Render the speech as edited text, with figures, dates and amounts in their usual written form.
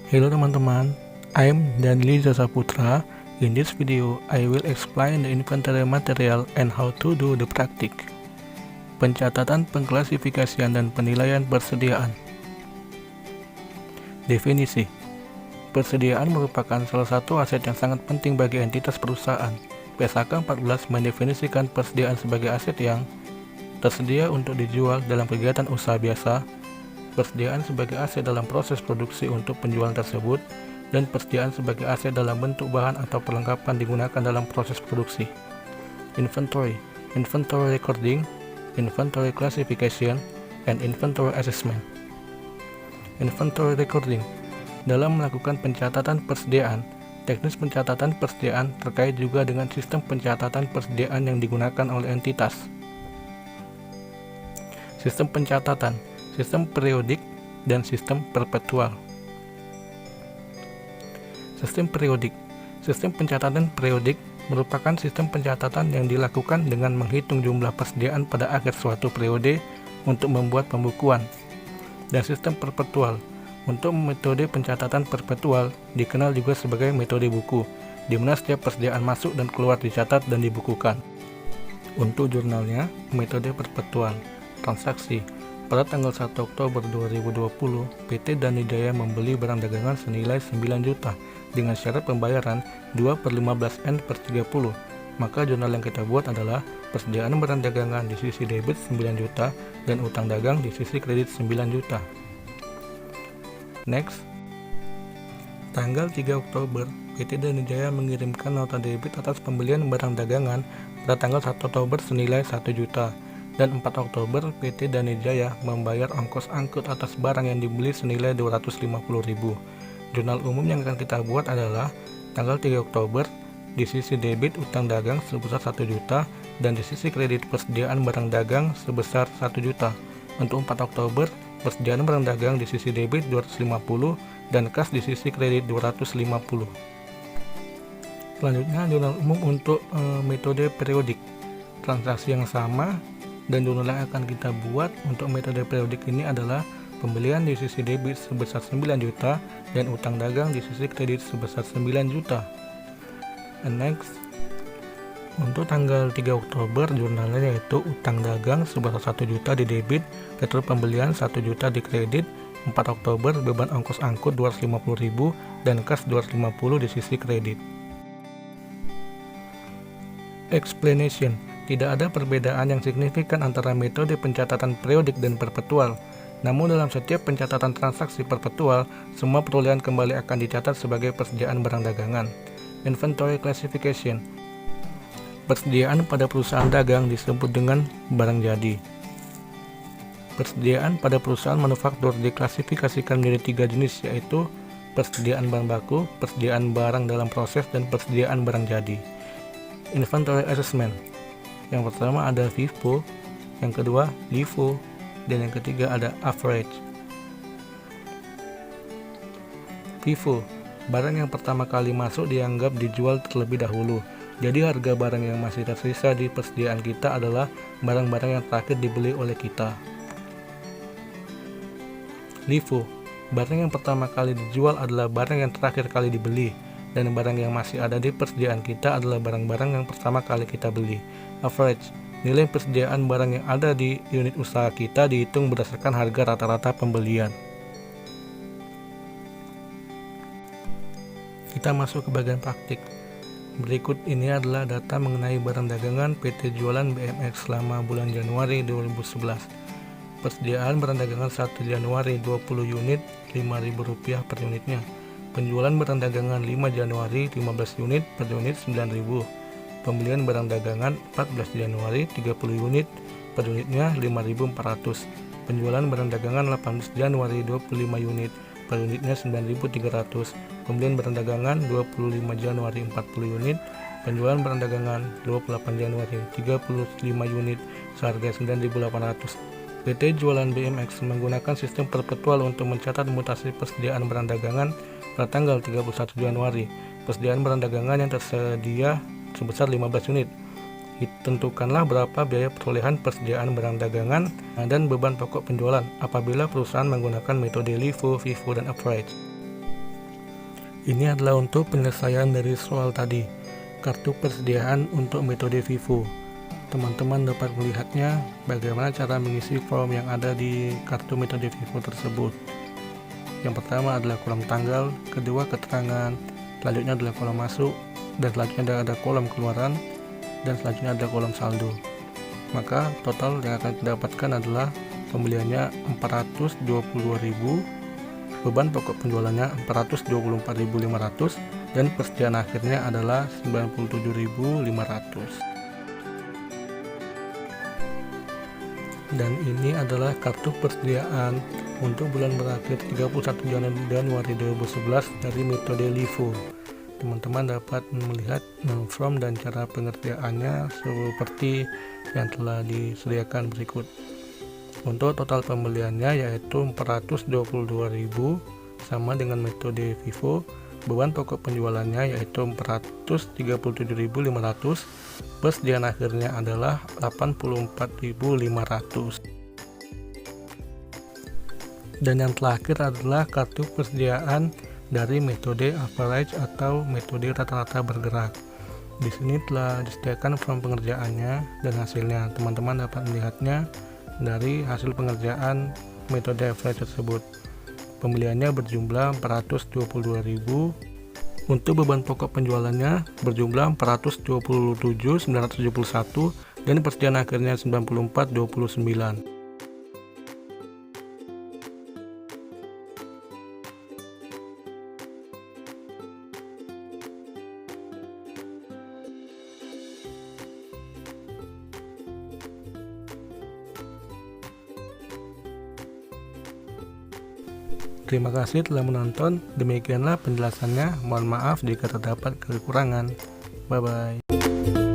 Hello teman-teman, I'm Danliza Saputra. In this video, I will explain the inventory material and how to do the practice. Pencatatan, pengklasifikasian, dan penilaian persediaan. Definisi. Persediaan merupakan salah satu aset yang sangat penting bagi entitas perusahaan. PSAK 14 mendefinisikan persediaan sebagai aset yang tersedia untuk dijual dalam kegiatan usaha biasa, persediaan sebagai aset dalam proses produksi untuk penjualan tersebut, dan persediaan sebagai aset dalam bentuk bahan atau perlengkapan digunakan dalam proses produksi. Inventory, inventory recording, inventory classification, and inventory assessment. Inventory recording. Dalam melakukan pencatatan persediaan, teknis pencatatan persediaan terkait juga dengan sistem pencatatan persediaan yang digunakan oleh entitas. Sistem pencatatan, sistem periodik, dan sistem perpetual. Sistem periodik. Sistem pencatatan periodik merupakan sistem pencatatan yang dilakukan dengan menghitung jumlah persediaan pada akhir suatu periode untuk membuat pembukuan. Dan sistem perpetual. Untuk metode pencatatan perpetual dikenal juga sebagai metode buku, di mana setiap persediaan masuk dan keluar dicatat dan dibukukan. Untuk jurnalnya, metode perpetual. Transaksi. Pada tanggal 1 Oktober 2020, PT Danijaya membeli barang dagangan senilai 9 juta dengan syarat pembayaran 2/15N/30. Maka jurnal yang kita buat adalah persediaan barang dagangan di sisi debit 9 juta dan utang dagang di sisi kredit 9 juta. Next. Tanggal 3 Oktober, PT Danijaya mengirimkan nota debit atas pembelian barang dagangan pada tanggal 1 Oktober senilai 1 juta. Dan 4 Oktober, PT Danijaya membayar ongkos angkut atas barang yang dibeli senilai 250.000. Jurnal umum yang akan kita buat adalah tanggal 3 Oktober, di sisi debit utang dagang sebesar 1 juta dan di sisi kredit persediaan barang dagang sebesar 1 juta. Untuk 4 Oktober, persediaan barang dagang di sisi debit 250 dan kas di sisi kredit 250. Selanjutnya, jurnal umum untuk metode periodik. Transaksi yang sama dan jurnal yang akan kita buat untuk metode periodik ini adalah pembelian di sisi debit sebesar 9 juta dan utang dagang di sisi kredit sebesar 9 juta. And next, untuk tanggal 3 Oktober jurnalnya yaitu utang dagang sebesar 1 juta di debit, retur pembelian 1 juta di kredit. 4 Oktober beban ongkos angkut 250.000 dan kas 250 di sisi kredit. Explanation. Tidak ada perbedaan yang signifikan antara metode pencatatan periodik dan perpetual. Namun dalam setiap pencatatan transaksi perpetual, semua perolehan kembali akan dicatat sebagai persediaan barang dagangan. Inventory classification. Persediaan pada perusahaan dagang disebut dengan barang jadi. Persediaan pada perusahaan manufaktur diklasifikasikan menjadi 3 jenis, yaitu persediaan bahan baku, persediaan barang dalam proses, dan persediaan barang jadi. Inventory assessment. Yang pertama ada FIFO, yang kedua LIFO, dan yang ketiga ada average. FIFO, barang yang pertama kali masuk dianggap dijual terlebih dahulu. Jadi harga barang yang masih tersisa di persediaan kita adalah barang-barang yang terakhir dibeli oleh kita. LIFO, barang yang pertama kali dijual adalah barang yang terakhir kali dibeli, dan barang yang masih ada di persediaan kita adalah barang-barang yang pertama kali kita beli. Average, nilai persediaan barang yang ada di unit usaha kita dihitung berdasarkan harga rata-rata pembelian. Kita masuk ke bagian praktik. Berikut ini adalah data mengenai barang dagangan PT Jualan BMX selama bulan Januari 2011. Persediaan barang dagangan 1 Januari 20 unit, Rp5.000 per unitnya. Penjualan barang dagangan 5 Januari 15 unit per unit 9.000. Pembelian barang dagangan 14 Januari 30 unit per unitnya 5.400. Penjualan barang dagangan 18 Januari 25 unit per unitnya 9.300. Pembelian barang dagangan 25 Januari 40 unit. Penjualan barang dagangan 28 Januari 35 unit seharga 9.800. PT Jualan BMX menggunakan sistem perpetual untuk mencatat mutasi persediaan barang dagangan pada tanggal 31 Januari. Persediaan barang dagangan yang tersedia sebesar 15 unit. Tentukanlah berapa biaya perolehan persediaan barang dagangan dan beban pokok penjualan apabila perusahaan menggunakan metode LIFO, FIFO, dan average. Ini adalah untuk penyelesaian dari soal tadi, kartu persediaan untuk metode FIFO. Teman-teman dapat melihatnya bagaimana cara mengisi form yang ada di kartu metode FIFO tersebut. Yang pertama adalah kolom tanggal, kedua keterangan, selanjutnya adalah kolom masuk, dan selanjutnya ada kolom keluaran, dan selanjutnya ada kolom saldo. Maka total yang akan didapatkan adalah pembeliannya 422.000, beban pokok penjualannya 424.500, dan persediaan akhirnya adalah 97.500. Dan ini adalah kartu persediaan untuk bulan berakhir 31 Januari 2011 dari metode LIFO. Teman-teman dapat melihat form dan cara pengerjaannya seperti yang telah disediakan berikut. Untuk total pembeliannya yaitu 422.000 sama dengan metode FIFO. Beban pokok penjualannya yaitu 437.500, persediaan akhirnya adalah 84.500. Dan yang terakhir adalah kartu persediaan dari metode average atau metode rata-rata bergerak. Di sini telah disediakan form pengerjaannya dan hasilnya. Teman-teman dapat melihatnya dari hasil pengerjaan metode average tersebut. Pembeliannya berjumlah 422.000, untuk beban pokok penjualannya berjumlah 427.971, dan persediaan akhirnya 94.29. Terima kasih telah menonton. Demikianlah penjelasannya. Mohon maaf jika terdapat kekurangan. Bye bye.